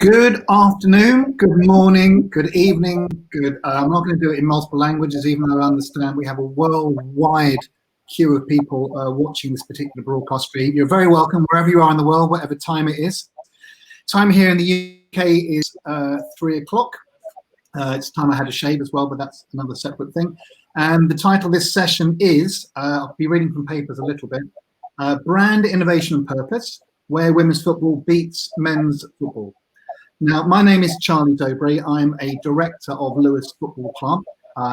Good afternoon, good morning, good evening, I'm not going to do it in multiple languages, even though I understand we have a worldwide queue of people watching this particular broadcast stream. You're very welcome wherever you are in the world, whatever time it is. Time here in the UK is 3 o'clock. It's time I had a shave as well, but that's another separate thing. And the title of this session is, I'll be reading from papers a little bit, Brand Innovation and Purpose, Where Women's Football Beats Men's Football. Now, my name is Charlie Dobres. I'm a director of Lewes Football Club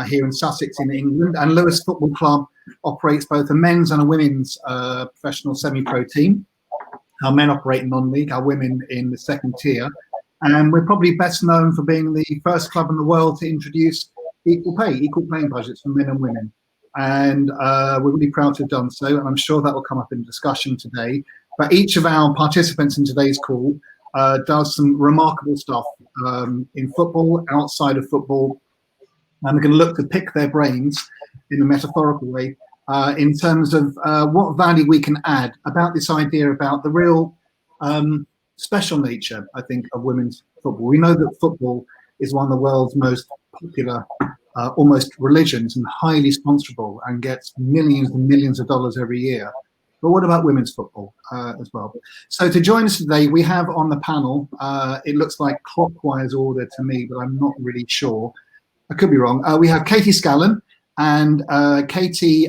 here in Sussex in England. And Lewes Football Club operates both a men's and a women's professional semi-pro team. Our men operate in non-league, our women in the second tier. And we're probably best known for being the first club in the world to introduce equal pay, equal playing budgets for men and women. And we're really proud to have done so. And I'm sure that will come up in discussion today. But each of our participants in today's call does some remarkable stuff in football, outside of football, and we're going to look to pick their brains in a metaphorical way in terms of what value we can add about this idea about the real special nature, I think, of women's football. We know that football is one of the world's most popular, almost religions, and highly sponsorable, and gets millions and millions of dollars every year. But what about women's football as well? So to join us today, we have on the panel, it looks like clockwise order to me, but I'm not really sure. I could be wrong. We have Katie Scallan, and Katie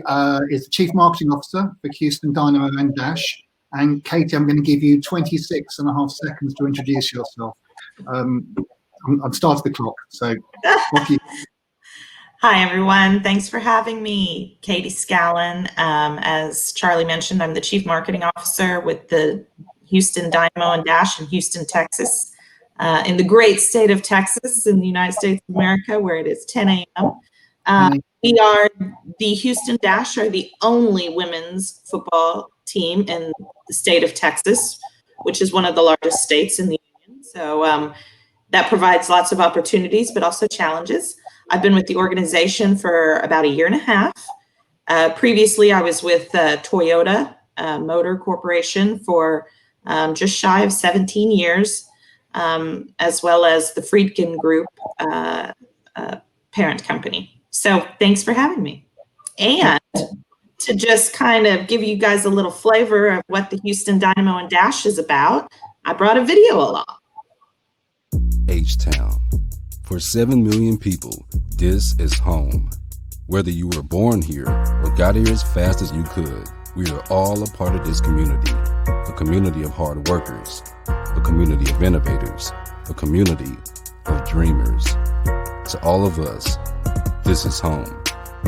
is the Chief Marketing Officer for Houston Dynamo and Dash. And Katie, I'm going to give you 26 and a half seconds to introduce yourself. I've started the clock, so off you. Hi, everyone. Thanks for having me. Katie Scallan. As Charlie mentioned, I'm the Chief Marketing Officer with the Houston Dynamo and Dash in Houston, Texas, in the great state of Texas in the United States of America, where it is 10 a.m. We are, the Houston Dash are the only women's football team in the state of Texas, which is one of the largest states in the union. So that provides lots of opportunities, but also challenges. I've been with the organization for about a year and a half. Previously, I was with Toyota Motor Corporation for just shy of 17 years, as well as the Friedkin Group parent company. So thanks for having me. And to just kind of give you guys a little flavor of what the Houston Dynamo and Dash is about, I brought a video along. H-Town. For 7 million people, this is home. Whether you were born here or got here as fast as you could, we are all a part of this community. A community of hard workers, a community of innovators, a community of dreamers. To all of us, this is home.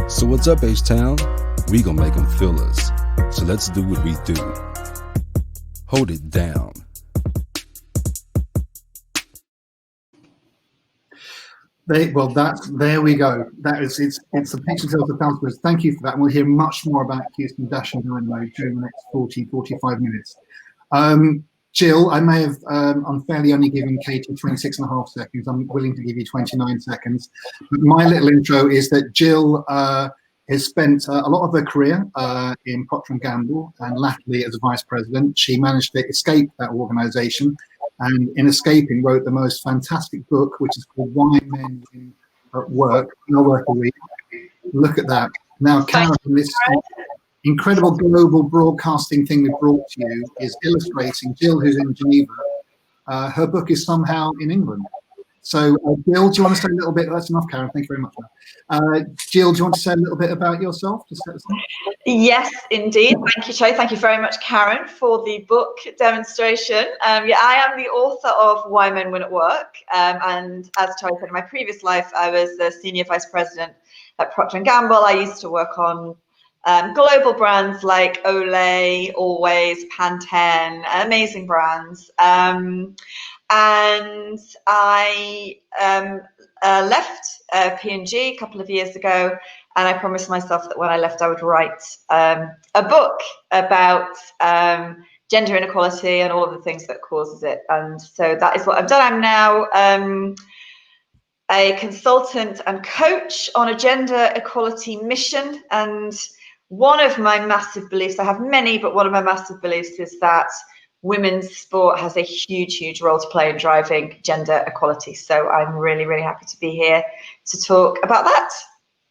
So what's up, H-Town? We gonna make them feel us. So let's do what we do. Hold it down. There we go. That is, it's the picture tells the thousand words. Thank you for that. And we'll hear much more about Houston Dash and Dynamo during the next 45 minutes. Gill, I may have unfairly only given Katie 26 and a half seconds. I'm willing to give you 29 seconds. But my little intro is that Gill has spent a lot of her career in Procter & Gamble, and latterly as a vice president. She managed to escape that organization, and in escaping wrote the most fantastic book, which is called Why Men Win at Work, No Work a Week. Look at that. Now, Karen, this incredible global broadcasting thing we brought to you is illustrating Gill, who's in Geneva. Her book is somehow in England. So, Gill, do you want to say a little bit? That's enough, Karen. Thank you very much. Jill, do you want to say a little bit about yourself to set us up? Yes, indeed. Thank you, Cho. Thank you very much, Karen, for the book demonstration. Yeah, I am the author of Why Men Win at Work. And as Cho said, in my previous life, I was the senior vice president at Procter & Gamble. I used to work on global brands like Olay, Always, Pantene, amazing brands. And I left P&G a couple of years ago, and I promised myself that when I left I would write a book about gender inequality and all of the things that causes it. And so that is what I've done. I'm now a consultant and coach on a gender equality mission, and one of my massive beliefs, I have many, but one of my massive beliefs is that women's sport has a huge role to play in driving gender equality. So I'm really, really happy to be here to talk about that.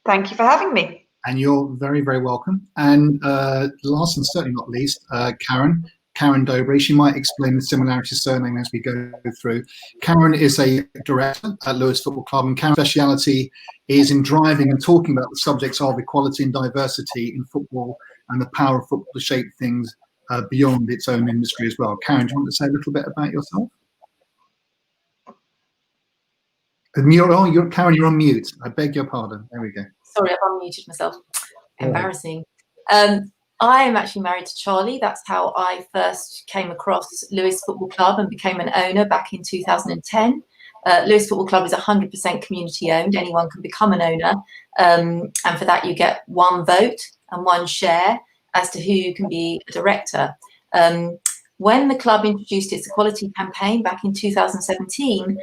Thank you for having me. And you're very, very welcome. And last and certainly not least, Karen Dobres. She might explain the similarity of surname as we go through. Karen is a director at Lewes Football Club, and Karen's speciality is in driving and talking about the subjects of equality and diversity in football and the power of football to shape things beyond its own industry as well. Karen, do you want to say a little bit about yourself? Karen, you're on mute. I beg your pardon. There we go. Sorry, I've unmuted myself. Embarrassing. I am actually married to Charlie. That's how I first came across Lewes Football Club and became an owner back in 2010. Lewes Football Club is 100% community owned. Anyone can become an owner. And for that, you get one vote and one share as to who can be a director. When the club introduced its equality campaign back in 2017,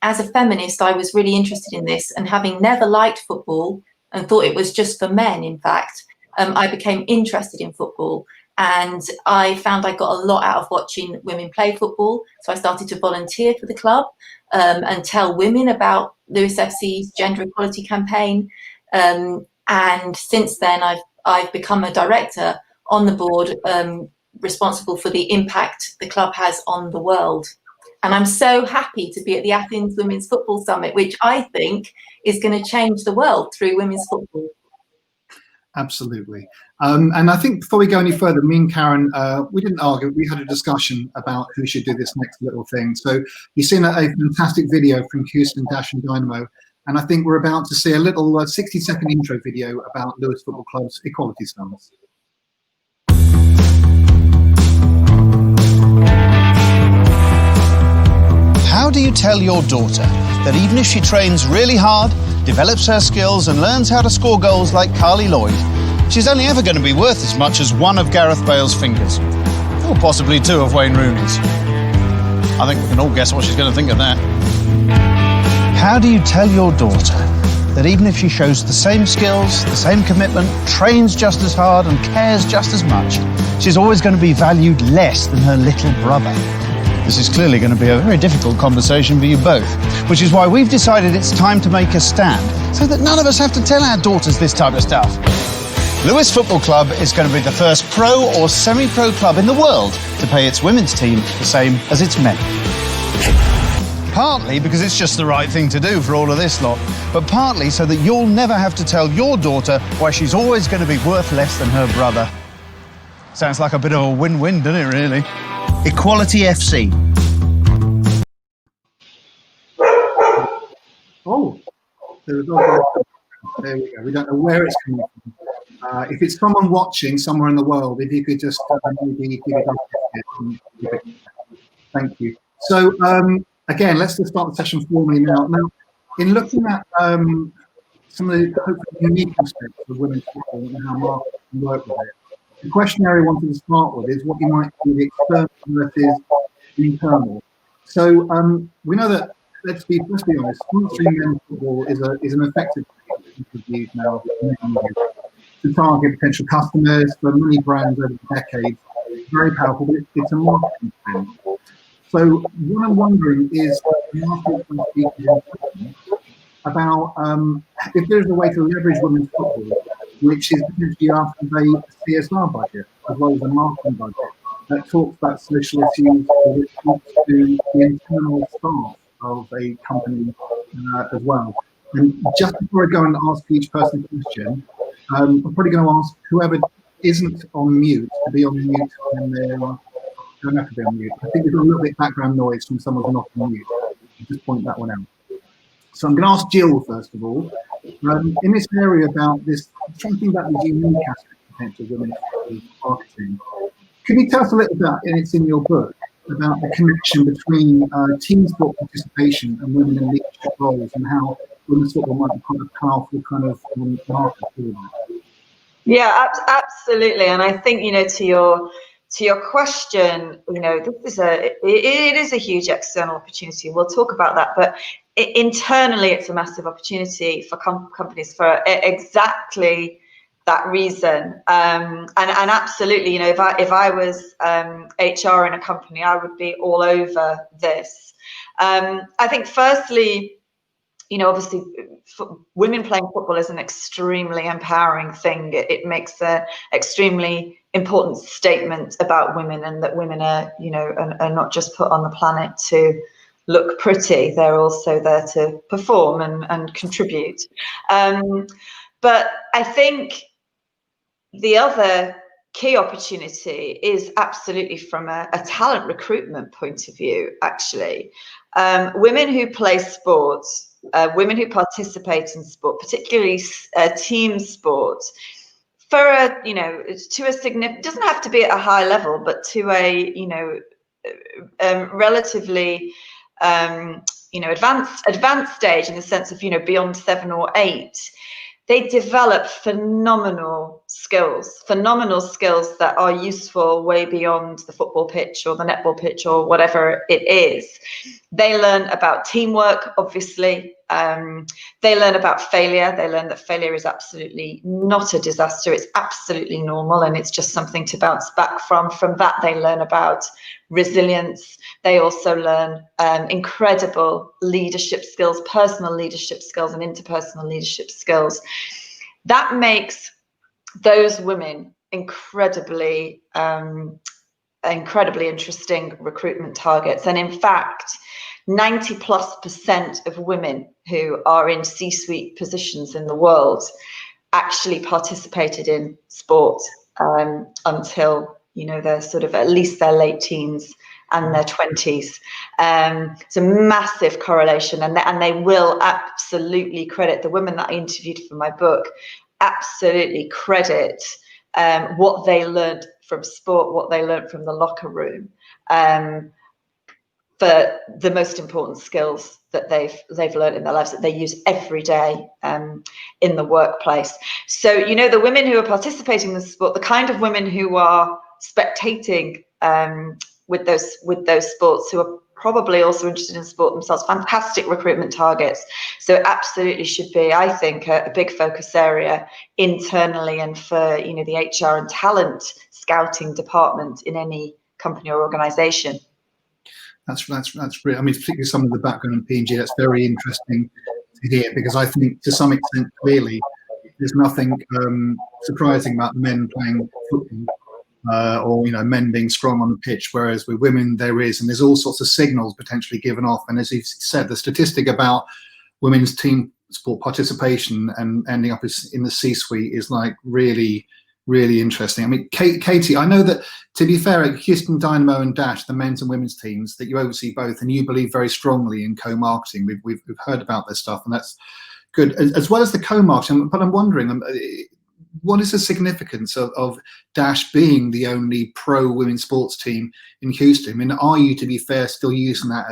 as a feminist, I was really interested in this, and having never liked football and thought it was just for men, in fact, I became interested in football, and I found I got a lot out of watching women play football. So I started to volunteer for the club and tell women about Lewes FC's gender equality campaign. And since then, I've become a director on the board, responsible for the impact the club has on the world. And I'm so happy to be at the Athens Women's Football Summit, which I think is going to change the world through women's football. Absolutely. And I think before we go any further, me and Karen, we didn't argue, we had a discussion about who should do this next little thing. So you've seen a fantastic video from Houston Dash and Dynamo, and I think we're about to see a little 60-second intro video about Lewes Football Club's equality stance. How do you tell your daughter that even if she trains really hard, develops her skills and learns how to score goals like Carly Lloyd, she's only ever going to be worth as much as one of Gareth Bale's fingers? Or possibly two of Wayne Rooney's. I think we can all guess what she's going to think of that. How do you tell your daughter that even if she shows the same skills, the same commitment, trains just as hard and cares just as much, she's always going to be valued less than her little brother? This is clearly going to be a very difficult conversation for you both, which is why we've decided it's time to make a stand so that none of us have to tell our daughters this type of stuff. Lewes Football Club is going to be the first pro or semi-pro club in the world to pay its women's team the same as its men. Partly because it's just the right thing to do for all of this lot, but partly so that you'll never have to tell your daughter why she's always going to be worth less than her brother. Sounds like a bit of a win-win, doesn't it, really? Equality FC. Oh, there we go. We don't know where it's coming from. If it's someone watching somewhere in the world, if you could just maybe give it up. Thank you. So again, let's just start the session formally now. Now, in looking at some of the hopefully unique aspects of women's football and how markets can work with it, the question I wanted to start with is what you might call the external versus the internal. So we know that, let's be honest, sponsoring men's football is an effective way now to target potential customers for many brands over the decades. Very powerful, but it's a marketing trend. So what I'm wondering is about if there's a way to leverage women's football, which is potentially after a CSR budget as well as a marketing budget that talks about social issues, which talks to the internal staff of a company as well. And just before I go and ask each person a question, I'm probably going to ask whoever isn't on mute to be on mute when they don't have to be on mute. I think there's a little bit of background noise from someone who's not on mute. I'll just point that one out. So I'm going to ask Gill first of all. In this area about this, trying to think about the unique aspect of potential women's marketing. Can you tell us a little bit, and it's in your book, about the connection between team sport participation and women in leadership roles, and how women's football might be quite a powerful kind of market for that? Yeah, absolutely. And I think, to your question, it is a huge external opportunity. We'll talk about that, but internally, it's a massive opportunity for companies for exactly that reason. And absolutely, you know, if I was HR in a company, I would be all over this. I think firstly, you know, obviously women playing football is an extremely empowering thing. It makes an extremely important statement about women, and that women are, you know, are not just put on the planet to look pretty. They're also there to perform and contribute. But I think the other key opportunity is absolutely from a talent recruitment point of view, actually. Women who play sports, women who participate in sport, particularly team sport, for a, you know, to a significant, doesn't have to be at a high level, but to a, you know, relatively, you know, advanced stage, in the sense of, you know, beyond 7 or 8, they develop phenomenal skills that are useful way beyond the football pitch or the netball pitch or whatever it is. They learn about teamwork, obviously. They learn about failure. They learn that failure is absolutely not a disaster. It's absolutely normal, and it's just something to bounce back from. From that, they learn about resilience. They also learn incredible leadership skills, personal leadership skills, and interpersonal leadership skills. That makes those women incredibly interesting recruitment targets. And in fact, 90+% of women who are in C-suite positions in the world actually participated in sport until, you know, they're sort of at least their late teens and their 20s. It's a massive correlation, and they will absolutely credit, the women that I interviewed for my book absolutely credit what they learned from sport, what they learned from the locker room, for the most important skills that they've learned in their lives, that they use every day in the workplace. So, you know, the women who are participating in the sport, the kind of women who are spectating with those sports, who are probably also interested in sport themselves, fantastic recruitment targets. So absolutely should be, I think, a big focus area internally, and for, you know, the HR and talent scouting department in any company or organization. That's brilliant. I mean, particularly some of the background in P&G, that's very interesting to hear, because I think to some extent, clearly, there's nothing surprising about men playing football, or, you know, men being strong on the pitch, whereas with women there is, and there's all sorts of signals potentially given off. And as you said, the statistic about women's team sport participation and ending up in the C-suite is like really interesting. I mean, Katie, I know that, to be fair, at Houston Dynamo and Dash, the men's and women's teams, that you oversee both, and you believe very strongly in co-marketing. We've heard about this stuff, and that's good, as well as the co-marketing. But I'm wondering, what is the significance of Dash being the only pro women's sports team in Houston? I mean, are you, to be fair, still using that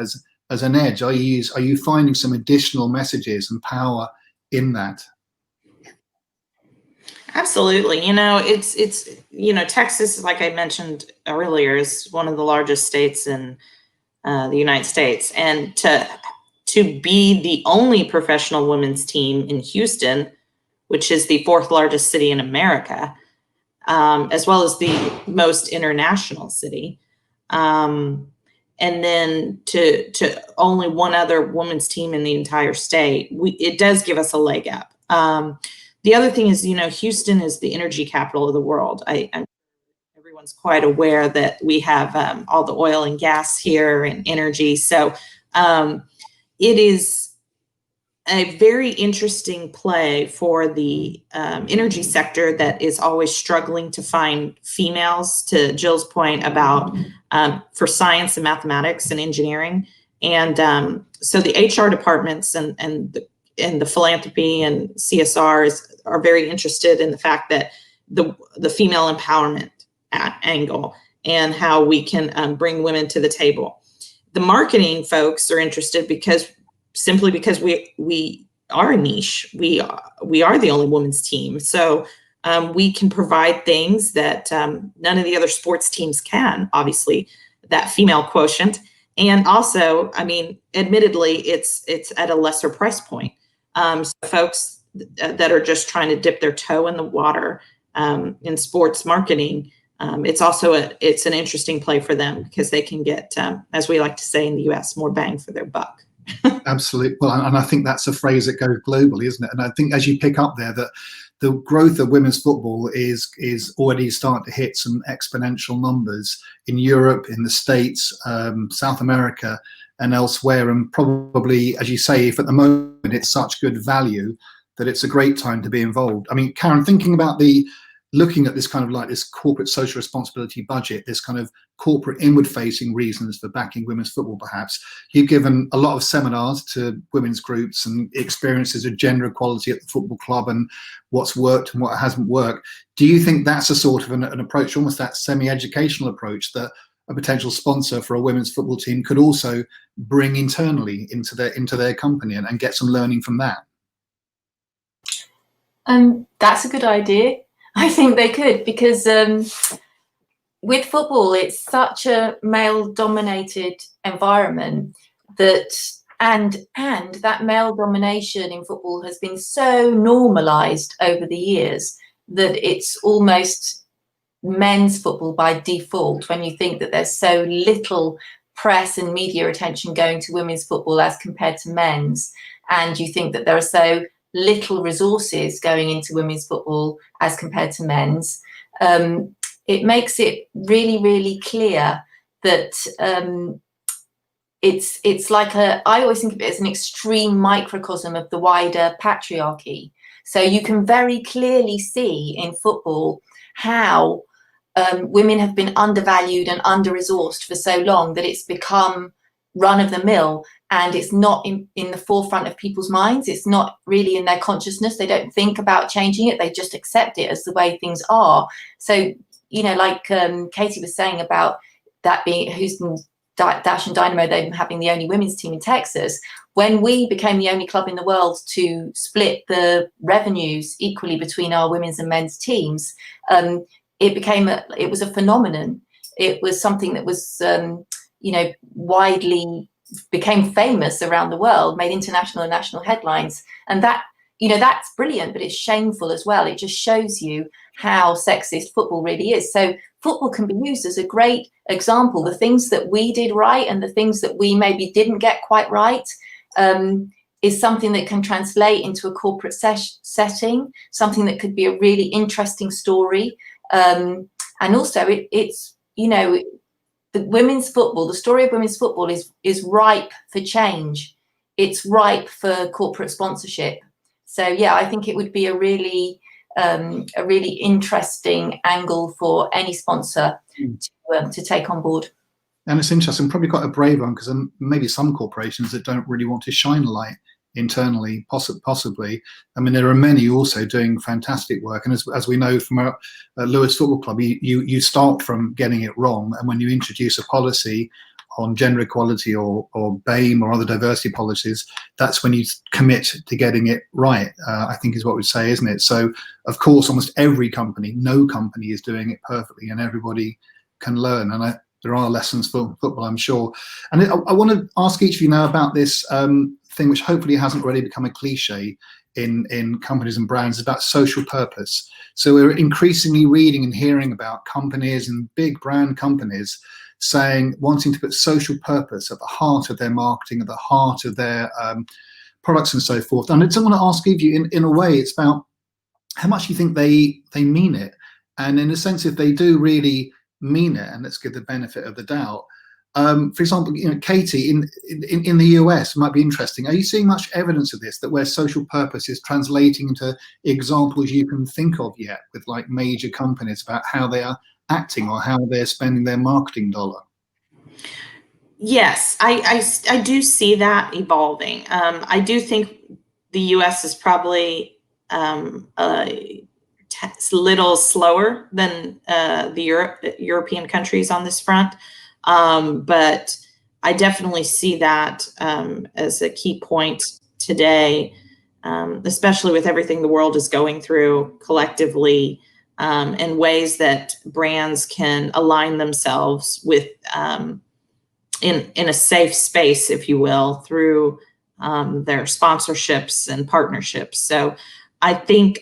as an edge? Are you finding some additional messages and power in that? Absolutely. You know, it's you know, Texas, like I mentioned earlier, is one of the largest states in the United States, and to be the only professional women's team in Houston, which is the 4th largest city in America, as well as the most international city, and then to only one other women's team in the entire state, it does give us a leg up. The other thing is, you know, Houston is the energy capital of the world. Everyone's quite aware that we have all the oil and gas here and energy. So it is a very interesting play for the energy sector that is always struggling to find females, to Jill's point about for science and mathematics and engineering. And so the HR departments and the philanthropy and CSRs are very interested in the fact that the female empowerment angle and how we can bring women to the table. The marketing folks are interested because we are a niche. We are the only women's team. So we can provide things that none of the other sports teams can, obviously, that female quotient. And also, I mean, admittedly, it's at a lesser price point. So folks that are just trying to dip their toe in the water in sports marketing, it's an interesting play for them because they can get, as we like to say in the US, more bang for their buck. Absolutely. Well, and I think that's a phrase that goes globally, isn't it? And I think as you pick up there, that the growth of women's football is already starting to hit some exponential numbers in Europe, in the States, South America, and elsewhere. And probably, as you say, if at the moment it's such good value, that it's a great time to be involved. I mean, Karen, thinking about looking at this kind of like this corporate social responsibility budget, this kind of corporate inward-facing reasons for backing women's football, perhaps. You've given a lot of seminars to women's groups and experiences of gender equality at the football club and what's worked and what hasn't worked. Do you think that's a sort of an approach, almost that semi-educational approach, that a potential sponsor for a women's football team could also bring internally into their company and get some learning from that? That's a good idea. I think they could, because with football, it's such a male-dominated environment that, and that male domination in football has been so normalized over the years that it's almost men's football by default, when you think that there's so little press and media attention going to women's football as compared to men's, and you think that there are so little resources going into women's football as compared to men's. It makes it really, really clear that it's like I always think of it as an extreme microcosm of the wider patriarchy. So you can very clearly see in football how women have been undervalued and under-resourced for so long that it's become run-of-the-mill, and it's not in the forefront of people's minds. It's not really in their consciousness. They don't think about changing it. They just accept it as the way things are. So, you know, like Katie was saying about that being Houston Dash and Dynamo, them having the only women's team in Texas. When we became the only club in the world to split the revenues equally between our women's and men's teams, it was a phenomenon. It was something that was widely became famous around the world, made international and national headlines. And that, that's brilliant, but it's shameful as well. It just shows you how sexist football really is. So football can be used as a great example. The things that we did right and the things that we maybe didn't get quite right is something that can translate into a corporate setting, something that could be a really interesting story. And also it's the women's football, the story of women's football is ripe for change. It's ripe for corporate sponsorship. So yeah, I think it would be a really interesting angle for any sponsor to take on board. And it's interesting, probably quite a brave one, because maybe some corporations that don't really want to shine a light internally, possibly. I mean, there are many also doing fantastic work, and as we know from our Lewis Football Club, you start from getting it wrong, and when you introduce a policy on gender equality or BAME or other diversity policies, that's when you commit to getting it right, I think is what we'd say, isn't it? So of course, almost every company, no company is doing it perfectly, and everybody can learn, and there are lessons for football, I'm sure. And I want to ask each of you now about this thing which hopefully hasn't already become a cliche in companies and brands, about social purpose. So we're increasingly reading and hearing about companies and big brand companies wanting to put social purpose at the heart of their marketing, at the heart of their products and so forth. And I just want to ask you, in a way, it's about how much you think they mean it. And in a sense, if they do really mean it, and let's give the benefit of the doubt, for example, Katie, in the US, it might be interesting. Are you seeing much evidence of this, that where social purpose is translating into examples you can think of yet with like major companies about how they are acting or how they're spending their marketing dollar? Yes, I do see that evolving. I do think the US is probably a little slower than the European countries on this front. But I definitely see that as a key point today, especially with everything the world is going through collectively, and ways that brands can align themselves with in a safe space, if you will, through their sponsorships and partnerships. So I think,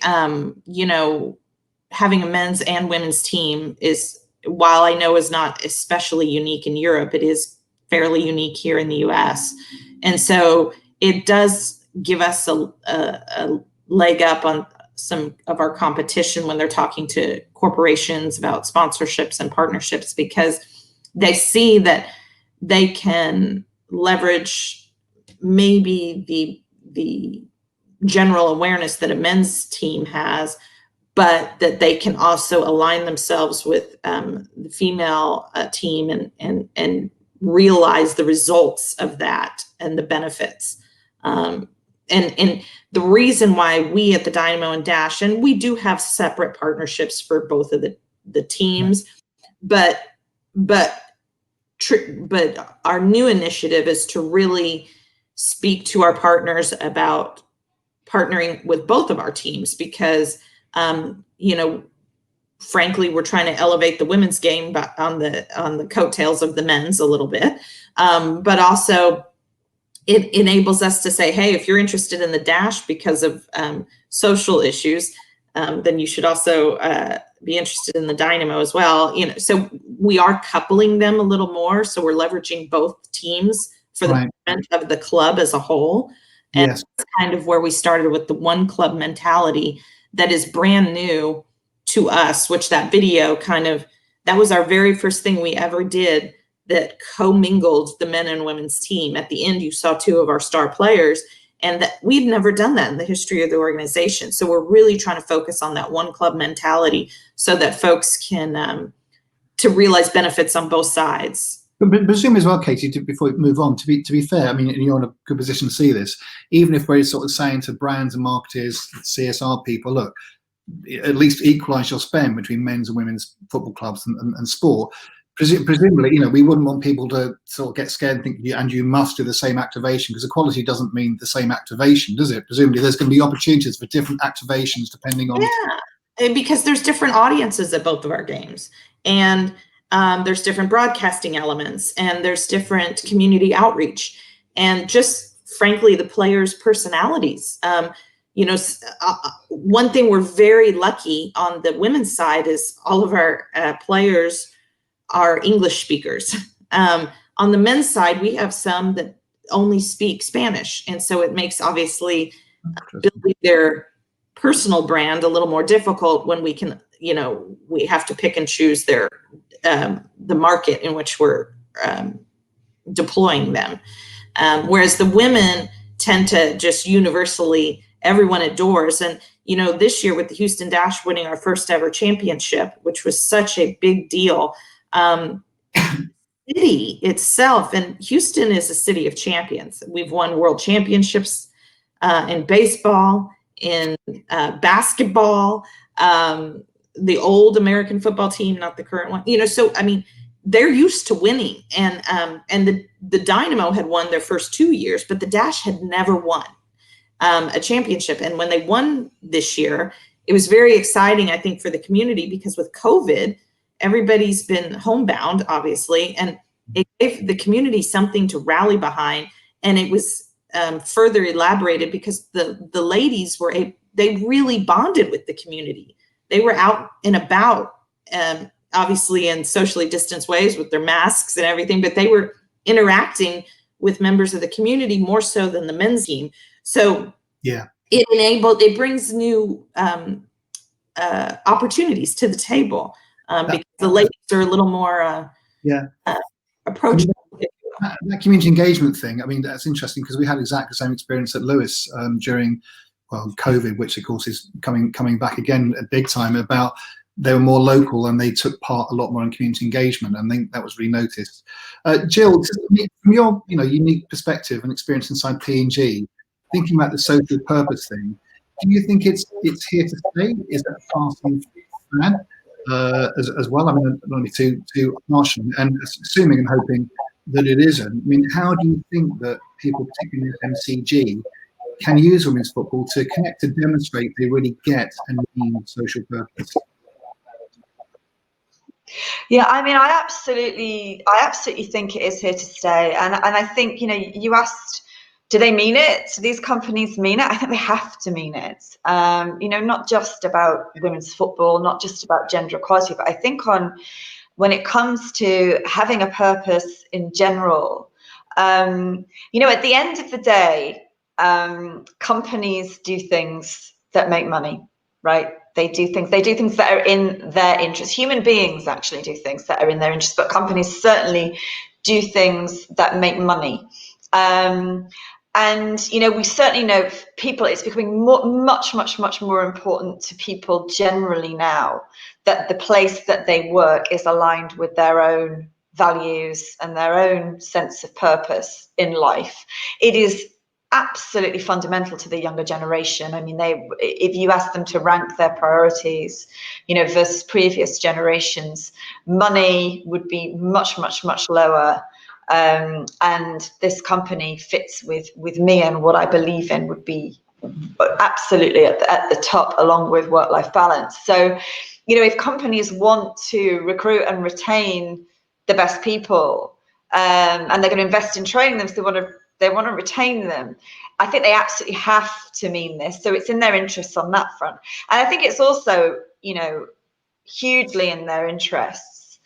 having a men's and women's team is, while I know is not especially unique in Europe, it is fairly unique here in the US. And so it does give us a leg up on some of our competition when they're talking to corporations about sponsorships and partnerships, because they see that they can leverage maybe the general awareness that a men's team has, but that they can also align themselves with the female team and realize the results of that and the benefits. And the reason why we at the Dynamo and Dash, and we do have separate partnerships for both of the teams, but our new initiative is to really speak to our partners about partnering with both of our teams, because frankly, we're trying to elevate the women's game on the coattails of the men's a little bit, but also it enables us to say, hey, if you're interested in the Dash because of social issues, then you should also be interested in the Dynamo as well. So we are coupling them a little more. So we're leveraging both teams for the benefit of the club as a whole. And yes, that's kind of where we started with the one club mentality that is brand new to us, which that video that was our very first thing we ever did that commingled the men and women's team. At the end, you saw two of our star players, and that we've never done that in the history of the organization. So we're really trying to focus on that one club mentality so that folks can to realize benefits on both sides. But presume as well, Katie, before we move on, to be fair, I mean, you're in a good position to see this, even if we're sort of saying to brands and marketers, CSR people, look, at least equalise your spend between men's and women's football clubs and sport. Presumably, we wouldn't want people to sort of get scared and think, and you must do the same activation, because equality doesn't mean the same activation, does it? Presumably, there's going to be opportunities for different activations depending on. Yeah, because there's different audiences at both of our games, and there's different broadcasting elements, and there's different community outreach, and just frankly, the players' personalities. One thing we're very lucky on the women's side is all of our players are English speakers. On the men's side, we have some that only speak Spanish. And so it makes obviously building their personal brand a little more difficult when we can, we have to pick and choose the market in which we're deploying them. Whereas the women tend to just universally, everyone adores. And, this year with the Houston Dash winning our first ever championship, which was such a big deal, city itself, and Houston is a city of champions. We've won world championships in baseball, in basketball, the old American football team, not the current one. So I mean, they're used to winning, and the Dynamo had won their first 2 years, but the Dash had never won a championship. And when they won this year, it was very exciting, I think, for the community, because with COVID, everybody's been homebound, obviously, and it gave the community something to rally behind. And it was further elaborated because the ladies they really bonded with the community. They were out and about, obviously in socially distanced ways with their masks and everything, but they were interacting with members of the community more so than the men's team. So yeah, it brings new opportunities to the table. Because the ladies are a little more approachable. That community engagement thing, I mean, that's interesting, because we had exactly the same experience at Lewis during COVID, which of course is coming back again at big time. About they were more local and they took part a lot more in community engagement. I think that was really noticed. Gill, from your unique perspective and experience inside P&G, thinking about the social purpose thing, do you think it's here to stay? Is that a passing fad? As well, I mean, I don't want to be too harsh, and assuming and hoping that it isn't. I mean, how do you think that people, particularly in MCG, can use women's football to connect, to demonstrate they really get and mean social purpose? Yeah, I mean, I absolutely think it is here to stay, and I think you asked do they mean it? Do these companies mean it? I think they have to mean it. Not just about women's football, not just about gender equality, but I think when it comes to having a purpose in general, at the end of the day, companies do things that make money, right? They do things that are in their interest. Human beings actually do things that are in their interest, but companies certainly do things that make money. We certainly know people, it's becoming much more important to people generally now that the place that they work is aligned with their own values and their own sense of purpose in life. It is absolutely fundamental to the younger generation. I mean, if you ask them to rank their priorities, versus previous generations, money would be much lower. And this company fits with me and what I believe in would be absolutely at the top, along with work-life balance. So, if companies want to recruit and retain the best people, and they're going to invest in training them, so they want to retain them, I think they absolutely have to mean this. So it's in their interests on that front. And I think it's also, hugely in their interests,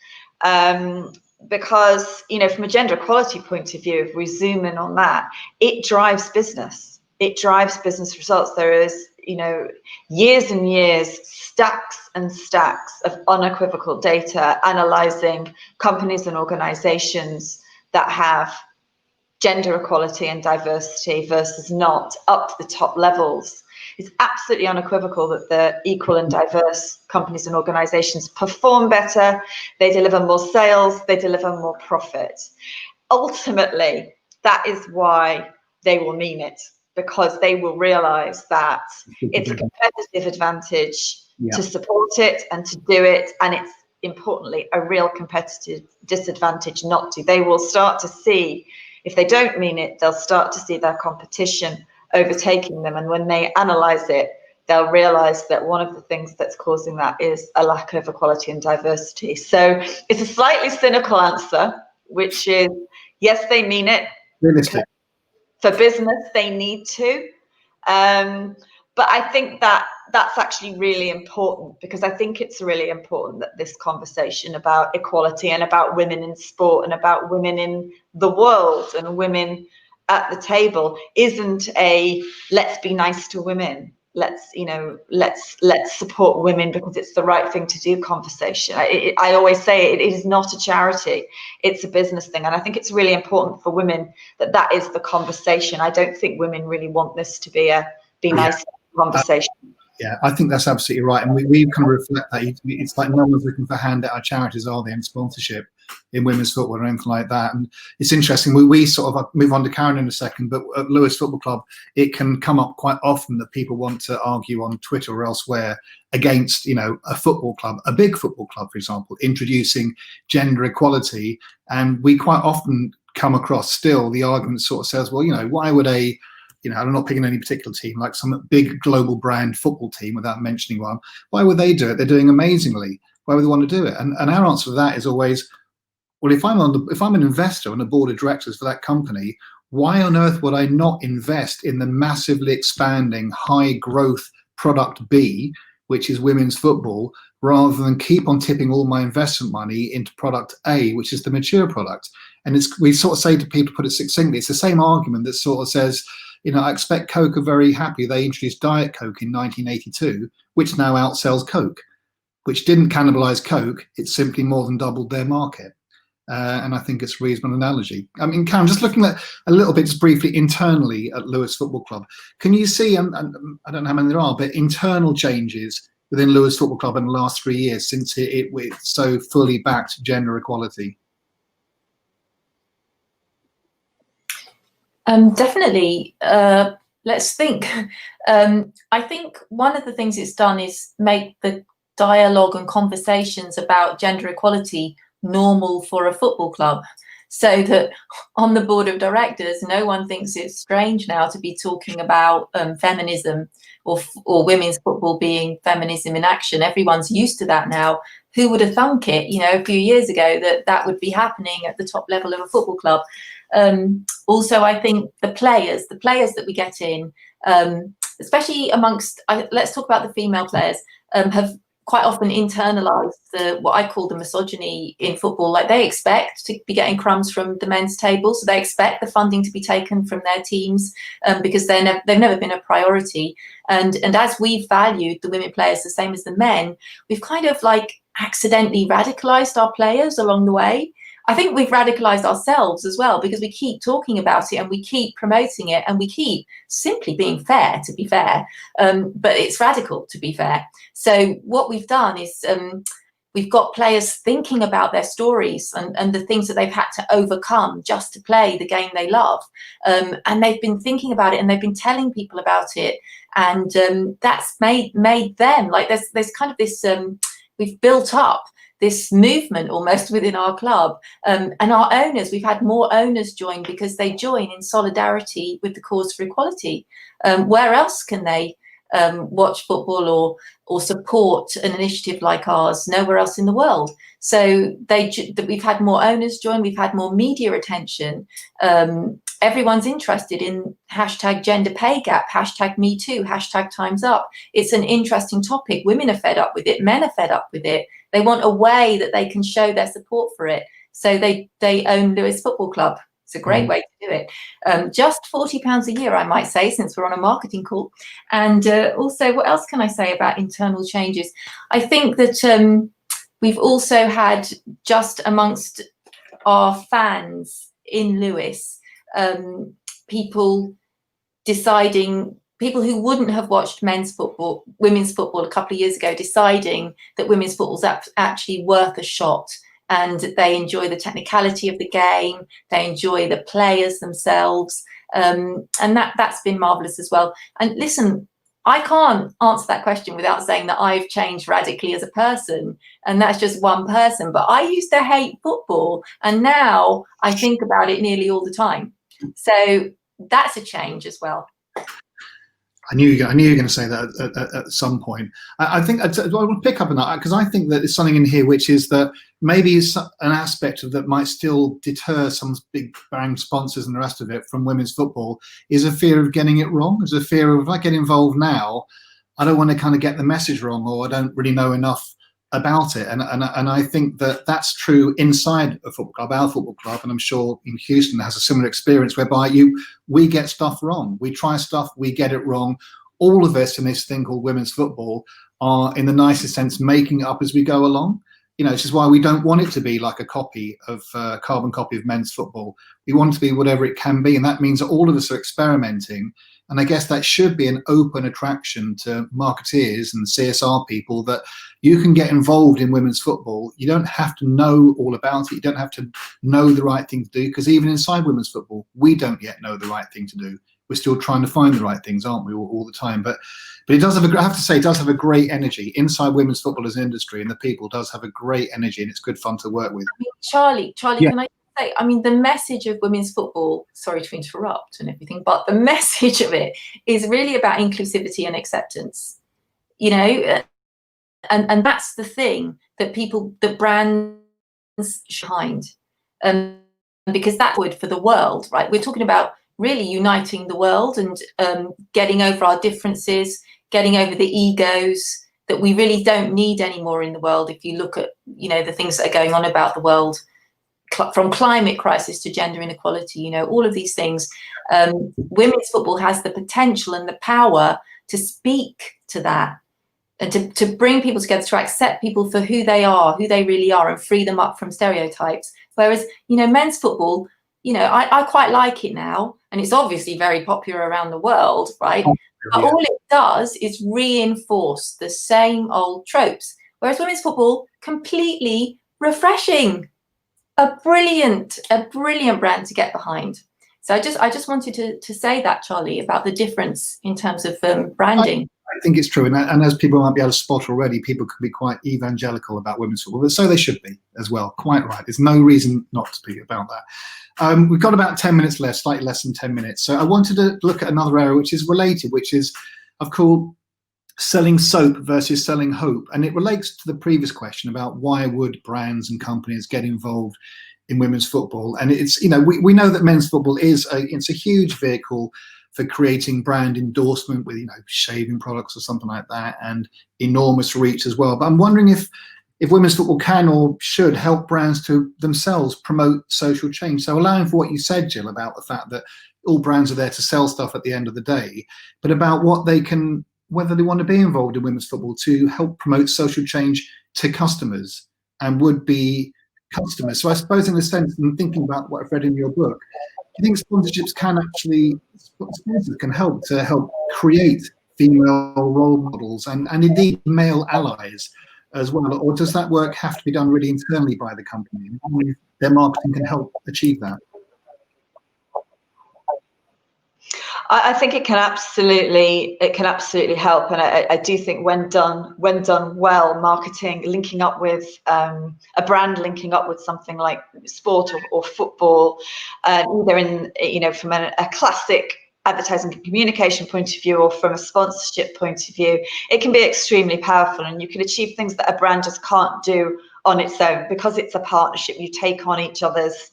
because, from a gender equality point of view, if we zoom in on that, it drives business. It drives business results. There is, years and years, stacks and stacks of unequivocal data analyzing companies and organizations that have gender equality and diversity versus not, up to the top levels. It's absolutely unequivocal that the equal and diverse companies and organizations perform better, they deliver more sales, they deliver more profit. Ultimately, that is why they will mean it, because they will realize that it's a competitive advantage to support it and to do it, and it's importantly a real competitive disadvantage not to. They will start to see, if they don't mean it, they'll start to see their competition overtaking them. And when they analyze it, they'll realize that one of the things that's causing that is a lack of equality and diversity. So it's a slightly cynical answer, which is, yes, they mean it. Realistic. For business, they need to. But I think that's actually really important, because I think it's really important that this conversation about equality and about women in sport and about women in the world and women at the table isn't a let's be nice to women, let's support women because it's the right thing to do conversation. I always say it is not a charity, it's a business thing, and I think it's really important for women that is the conversation. I don't think women really want this to be a nice conversation. Yeah, I think that's absolutely right, and we kind of reflect that. It's like no one's looking for handout charities, are they, and sponsorship in women's football or anything like that. And it's interesting, we sort of move on to Karen in a second, but at Lewes Football Club, it can come up quite often that people want to argue on Twitter or elsewhere against, a football club, a big football club, for example, introducing gender equality. And we quite often come across still the argument sort of says, well, why would I'm not picking any particular team, like some big global brand football team without mentioning one, why would they do it? They're doing amazingly. Why would they want to do it? And our answer to that is always, well, if I'm an investor on the board of directors for that company, why on earth would I not invest in the massively expanding high growth product B, which is women's football, rather than keep on tipping all my investment money into product A, which is the mature product? And we sort of say to people, put it succinctly, it's the same argument that sort of says, I expect Coke are very happy they introduced Diet Coke in 1982, which now outsells Coke, which didn't cannibalize Coke. It simply more than doubled their market. And I think it's a reasonable analogy. I mean, Karen, just looking at a little bit, just briefly, internally at Lewes Football Club, can you see, and I don't know how many there are, but internal changes within Lewes Football Club in the last 3 years since it so fully backed gender equality? Definitely. Let's think. I think one of the things it's done is make the dialogue and conversations about gender equality normal for a football club, so that on the board of directors, no one thinks it's strange now to be talking about feminism or women's football being feminism in action. Everyone's used to that now. Who would have thunk it, a few years ago, that would be happening at the top level of a football club? Also, I think the players that we get in, especially amongst, let's talk about the female players, have quite often internalized what I call the misogyny in football. Like, they expect to be getting crumbs from the men's table, so they expect the funding to be taken from their teams, because they've never been a priority. And as we've valued the women players the same as the men, we've kind of like accidentally radicalized our players along the way. I think we've radicalized ourselves as well, because we keep talking about it and we keep promoting it and we keep simply being fair, to be fair. But it's radical, to be fair. So what we've done is we've got players thinking about their stories and the things that they've had to overcome just to play the game they love. And they've been thinking about it and they've been telling people about it. And that's made them, like, there's kind of this, we've built up this movement almost within our club, and our owners, we've had more owners join because they join in solidarity with the cause for equality. Where else can they watch football or support an initiative like ours? Nowhere else in the world. So we've had more owners join, we've had more media attention. Everyone's interested in hashtag gender pay gap, hashtag me too, hashtag time's up. It's an interesting topic. Women are fed up with it, men are fed up with it. They want a way that they can show their support for it. So they own Lewes Football Club. It's a great way to do it. Just £40 a year, I might say, since we're on a marketing call. And also, what else can I say about internal changes? I think that we've also had, just amongst our fans in Lewes, people who wouldn't have watched women's football a couple of years ago, deciding that women's football is actually worth a shot, and they enjoy the technicality of the game, they enjoy the players themselves, and that's been marvellous as well. And listen, I can't answer that question without saying that I've changed radically as a person, and that's just one person. But I used to hate football, and now I think about it nearly all the time. So that's a change as well. I knew you were going to say that at some point. I think I want to pick up on that, because I think that there's something in here which is that maybe an aspect of that might still deter some big bang sponsors and the rest of it from women's football, is a fear of getting it wrong. There's a fear of, if I get involved now, I don't want to kind of get the message wrong, or I don't really know enough about it. And I think that that's true inside a football club, our football club, and I'm sure in Houston has a similar experience, whereby we get stuff wrong. We try stuff, we get it wrong. All of us in this thing called women's football are, in the nicest sense, making it up as we go along. You know, which is why we don't want it to be like a copy of carbon copy of men's football. We want it to be whatever it can be, and that means that all of us are experimenting. And I guess that should be an open attraction to marketeers and CSR people, that you can get involved in women's football. You don't have to know all about it. You don't have to know the right thing to do, because even inside women's football, we don't yet know the right thing to do. We're still trying to find the right things, aren't we, all the time? But it does have I have to say, it does have a great energy inside women's football as an industry, and the people does have a great energy, and it's good fun to work with. I mean, Charlie, yeah. Can I say, I mean, the message of women's football, sorry to interrupt and everything, but the message of it is really about inclusivity and acceptance, you know, and that's the thing that brands behind, because that would, for the world, right? We're talking about really uniting the world and getting over our differences, getting over the egos that we really don't need anymore in the world. If you look at, you know, the things that are going on about the world, from climate crisis to gender inequality, you know, all of these things, women's football has the potential and the power to speak to that, and to bring people together, to accept people for who they are, who they really are, and free them up from stereotypes. Whereas, you know, men's football, you know, I quite like it now, and it's obviously very popular around the world, right? But all it does is reinforce the same old tropes. Whereas women's football, completely refreshing, a brilliant brand to get behind. So I just wanted to say that, Charlie, about the difference in terms of branding. I think it's true, and as people might be able to spot already, people can be quite evangelical about women's football, but so they should be as well. Quite right. There's no reason not to be about that. We've got about 10 minutes left, slightly less than 10 minutes. So I wanted to look at another area which is related, which is I've called selling soap versus selling hope. And it relates to the previous question about why would brands and companies get involved in women's football. And it's, you know, we know that men's football is it's a huge vehicle for creating brand endorsement with, you know, shaving products or something like that, and enormous reach as well. But I'm wondering if women's football can or should help brands to themselves promote social change. So allowing for what you said, Gill, about the fact that all brands are there to sell stuff at the end of the day, but about what they can, whether they want to be involved in women's football to help promote social change to customers and would-be customers. So I suppose in a sense, in thinking about what I've read in your book, do you think sponsorships can actually, sponsors can help to help create female role models and indeed male allies as well? Or does that work have to be done really internally by the company? And their marketing can help achieve that? I think it can absolutely help, and I do think when done well, marketing linking up with a brand, linking up with something like sport or football, either in, you know, from a classic advertising and communication point of view or from a sponsorship point of view, it can be extremely powerful, and you can achieve things that a brand just can't do on its own because it's a partnership. You take on each other's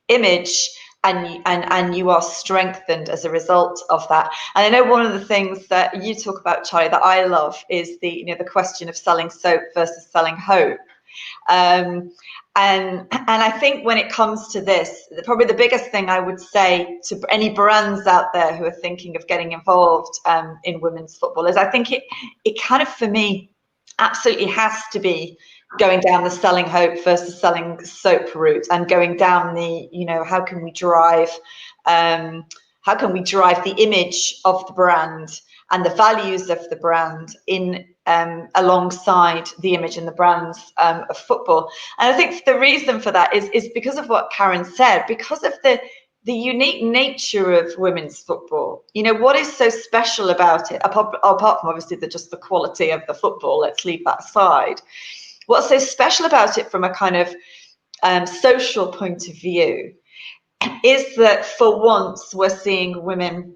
image. And you are strengthened as a result of that. And I know one of the things that you talk about, Charlie, that I love is the, you know, the question of selling soap versus selling hope. And I think when it comes to this, probably the biggest thing I would say to any brands out there who are thinking of getting involved in women's football is, I think it kind of, for me, absolutely has to be going down the selling hope versus selling soap route, and going down the, you know, how can we drive the image of the brand and the values of the brand in alongside the image and the brands of football. And I think the reason for that is because of what Karen said, because of the unique nature of women's football. You know, what is so special about it, apart from obviously just the quality of the football, let's leave that aside. What's so special about it from a kind of social point of view is that for once we're seeing women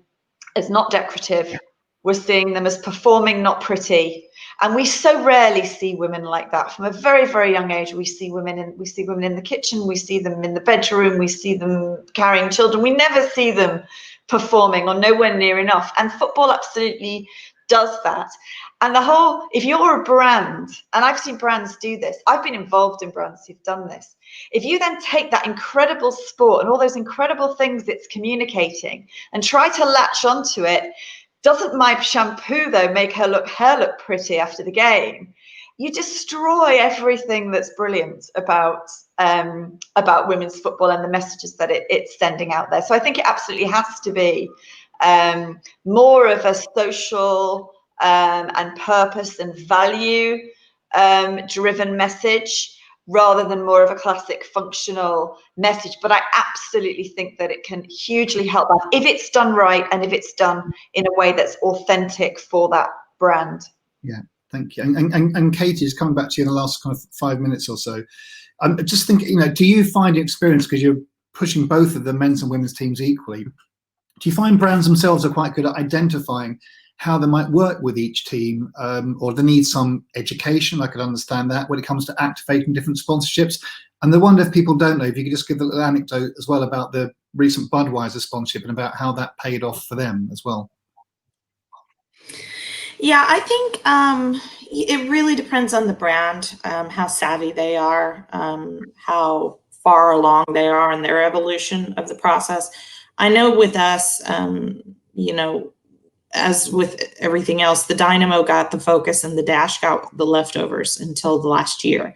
as not decorative. We're seeing them as performing, not pretty. And we so rarely see women like that. From a very, very young age, we see women in the kitchen, we see them in the bedroom, we see them carrying children. We never see them performing, or nowhere near enough. And football absolutely does that. And if you're a brand, and I've seen brands do this, I've been involved in brands who've done this. If you then take that incredible sport and all those incredible things it's communicating and try to latch onto it, doesn't my shampoo though make her hair look pretty after the game? You destroy everything that's brilliant about women's football and the messages that it's sending out there. So I think it absolutely has to be more of a social and purpose and value driven message, rather than more of a classic functional message. But I absolutely think that it can hugely help that if it's done right and if it's done in a way that's authentic for that brand. Yeah, thank you. And Katie, just coming back to you in the last kind of 5 minutes or so, I'm just thinking, you know, do you find your experience, because you're pushing both of the men's and women's teams equally, do you find brands themselves are quite good at identifying how they might work with each team, or they need some education? I could understand that when it comes to activating different sponsorships. And I wonder if people don't know, if you could just give a little anecdote as well about the recent Budweiser sponsorship and about how that paid off for them as well. Yeah, I think it really depends on the brand, how savvy they are, how far along they are in their evolution of the process. I know with us, you know, as with everything else, the Dynamo got the focus and the Dash got the leftovers until the last year.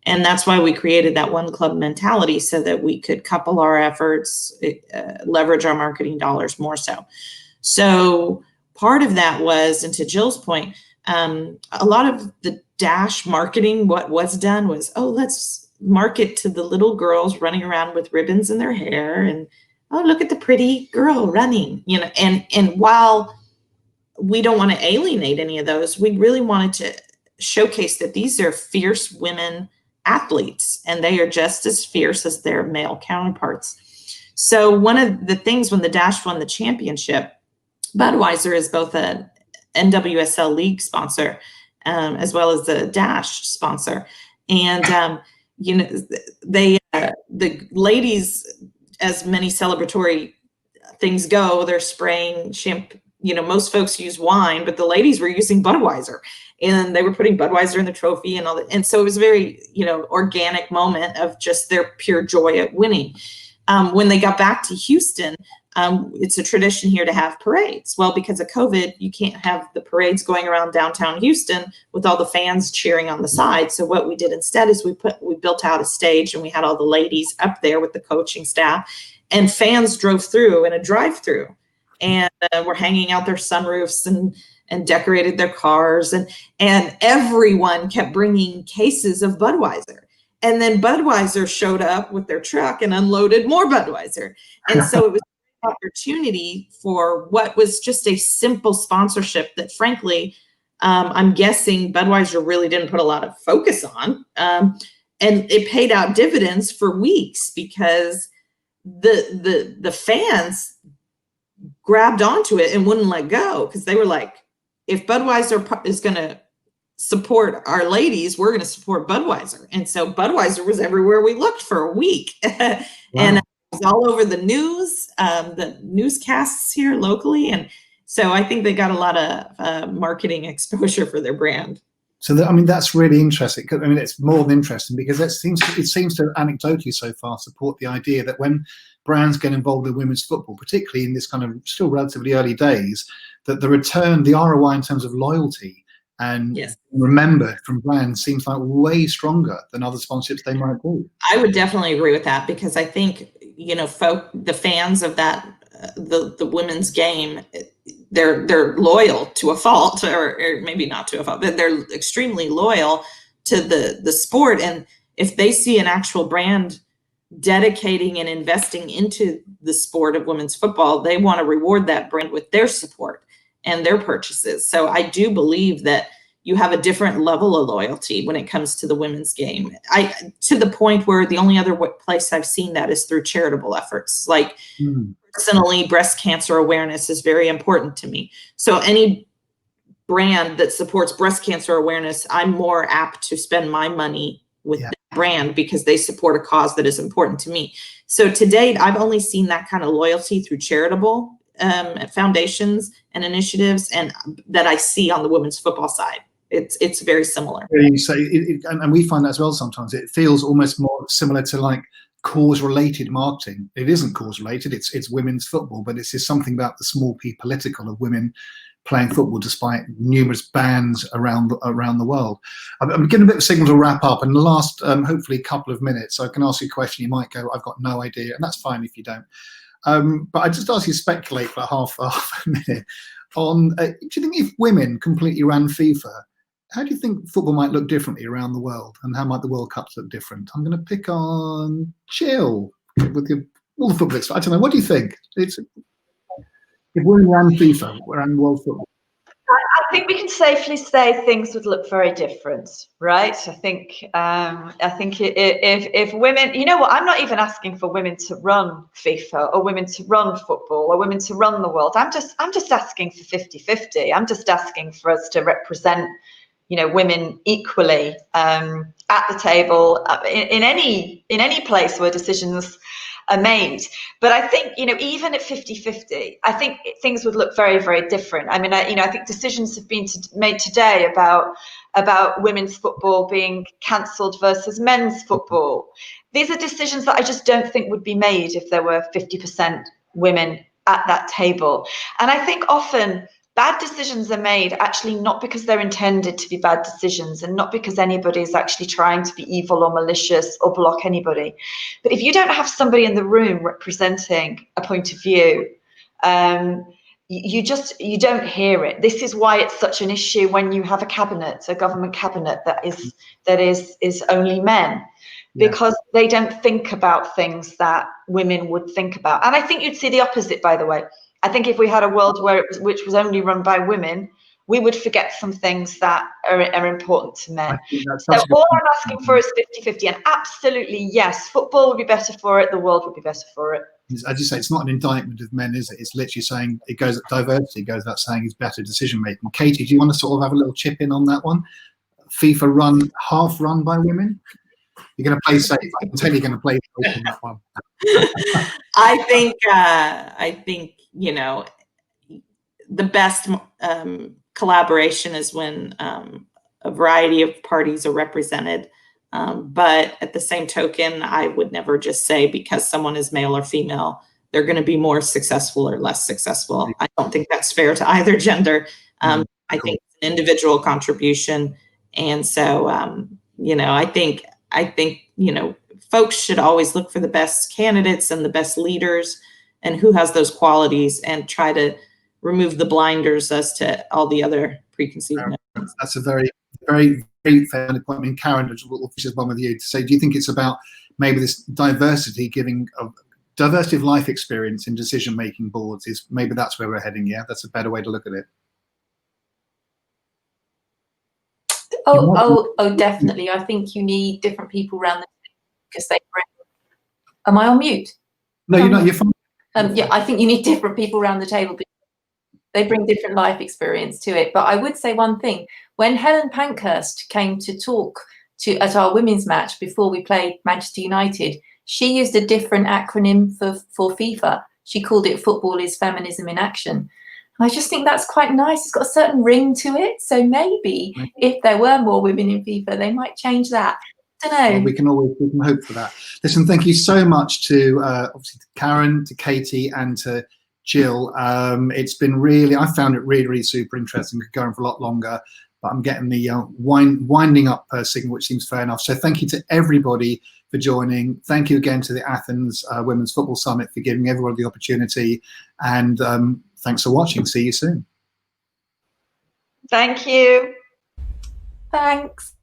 And that's why we created that one club mentality, so that we could couple our efforts, leverage our marketing dollars more so. So part of that was, and to Jill's point, a lot of the Dash marketing, what was done was, oh, let's market to the little girls running around with ribbons in their hair, and oh, look at the pretty girl running, you know, and while we don't want to alienate any of those, we really wanted to showcase that these are fierce women athletes, and they are just as fierce as their male counterparts. So one of the things when the Dash won the championship, Budweiser is both an NWSL league sponsor as well as the Dash sponsor. And, you know, they the ladies, as many celebratory things go, they're spraying most folks use wine, but the ladies were using Budweiser, and they were putting Budweiser in the trophy and all that. And so it was a very, organic moment of just their pure joy at winning. When they got back to Houston, it's a tradition here to have parades. Well, because of COVID, you can't have the parades going around downtown Houston with all the fans cheering on the side. So what we did instead is we built out a stage, and we had all the ladies up there with the coaching staff, and fans drove through in a drive-through, and were hanging out their sunroofs and decorated their cars, and everyone kept bringing cases of Budweiser. And then Budweiser showed up with their truck and unloaded more Budweiser. And so it was an opportunity for what was just a simple sponsorship that, frankly, I'm guessing Budweiser really didn't put a lot of focus on. And it paid out dividends for weeks, because the fans grabbed onto it and wouldn't let go, because they were like, if Budweiser is going to support our ladies, we're going to support Budweiser. And so Budweiser was everywhere we looked for a week. Wow. And it was all over the news, the newscasts here locally. And so I think they got a lot of marketing exposure for their brand. So that's really interesting. It's more than interesting, because it seems to anecdotally so far support the idea that when brands get involved in women's football, particularly in this kind of still relatively early days, that the return, the ROI in terms of loyalty and remember from brands seems like way stronger than other sponsorships they might do. I would definitely agree with that, because I think, the fans of that, the women's game, they're loyal to a fault, or maybe not to a fault, but they're extremely loyal to the sport. And if they see an actual brand dedicating and investing into the sport of women's football, they want to reward that brand with their support and their purchases. So I do believe that you have a different level of loyalty when it comes to the women's game. To the point where the only other place I've seen that is through charitable efforts. Like personally, breast cancer awareness is very important to me. So any brand that supports breast cancer awareness, I'm more apt to spend my money with that brand, because they support a cause that is important to me. So to date, I've only seen that kind of loyalty through charitable foundations and initiatives, and that I see on the women's football side. It's very similar. So and we find that as well sometimes. It feels almost more similar to like cause-related marketing. It isn't cause-related, it's women's football, but it's just something about the small p political of women playing football despite numerous bans around the world. I'm getting a bit of a signal to wrap up, and the last hopefully couple of minutes I can ask you a question. You might go, I've got no idea, and that's fine if you don't. But I just ask you to speculate for half a minute on, do you think if women completely ran FIFA, how do you think football might look differently around the world, and how might the World Cups look different? I'm going to pick on Gill with all the football. I don't know. What do you think? If women ran FIFA, ran world football, I think we can safely say things would look very different, right? I think if women, you know what, I'm not even asking for women to run FIFA or women to run football or women to run the world. I'm just asking for 50-50. I'm just asking for us to represent, women equally at the table in any place where decisions are made. But I think, even at 50-50, I think things would look very, very different. I mean, I think decisions have been made today about women's football being cancelled versus men's football. These are decisions that I just don't think would be made if there were 50% women at that table. And I think often bad decisions are made actually not because they're intended to be bad decisions, and not because anybody is actually trying to be evil or malicious or block anybody. But if you don't have somebody in the room representing a point of view, you don't hear it. This is why it's such an issue when you have a government cabinet that is only men, because they don't think about things that women would think about. And I think you'd see the opposite, by the way. I think if we had a world which was only run by women, we would forget some things that are important to men. So all I'm asking for is 50-50, and absolutely yes, football would be better for it, the world would be better for it. As you say, it's not an indictment of men, is it? It's literally saying diversity goes without saying is better decision making. Katie, do you want to sort of have a little chip in on that one? FIFA half run by women? You're going to play safe. I can tell you're going to play safe on that one. I think, you know, the best collaboration is when a variety of parties are represented. But at the same token, I would never just say because someone is male or female, they're going to be more successful or less successful. I don't think that's fair to either gender. I think it's an individual contribution. And so, you know, I think, you know, folks should always look for the best candidates and the best leaders and who has those qualities and try to remove the blinders as to all the other preconceived notions. That's a very, very, very fair point. I mean, Karen, we'll finish one with you to say, do you think it's about maybe this diversity, giving of diversity of life experience in decision-making boards is maybe that's where we're heading? Yeah, that's a better way to look at it. Oh, definitely. I think you need different people around the table because they bring. Am I on mute? No, you're not. You're fine. Yeah, I think you need different people around the table because they bring different life experience to it. But I would say one thing: when Helen Pankhurst came to talk at our women's match before we played Manchester United, she used a different acronym for FIFA. She called it "Football is Feminism in Action." I just think that's quite nice. It's got a certain ring to it. So maybe if there were more women in FIFA, they might change that. I don't know. Well, we can hope for that. Listen, thank you so much to obviously to Karen, to Katie, and to Gill. It's been really, I found it really, really super interesting. Could go on for a lot longer, but I'm getting the winding up signal, which seems fair enough. So thank you to everybody for joining. Thank you again to the Athens Women's Football Summit for giving everyone the opportunity. And thanks for watching. See you soon. Thank you. Thanks.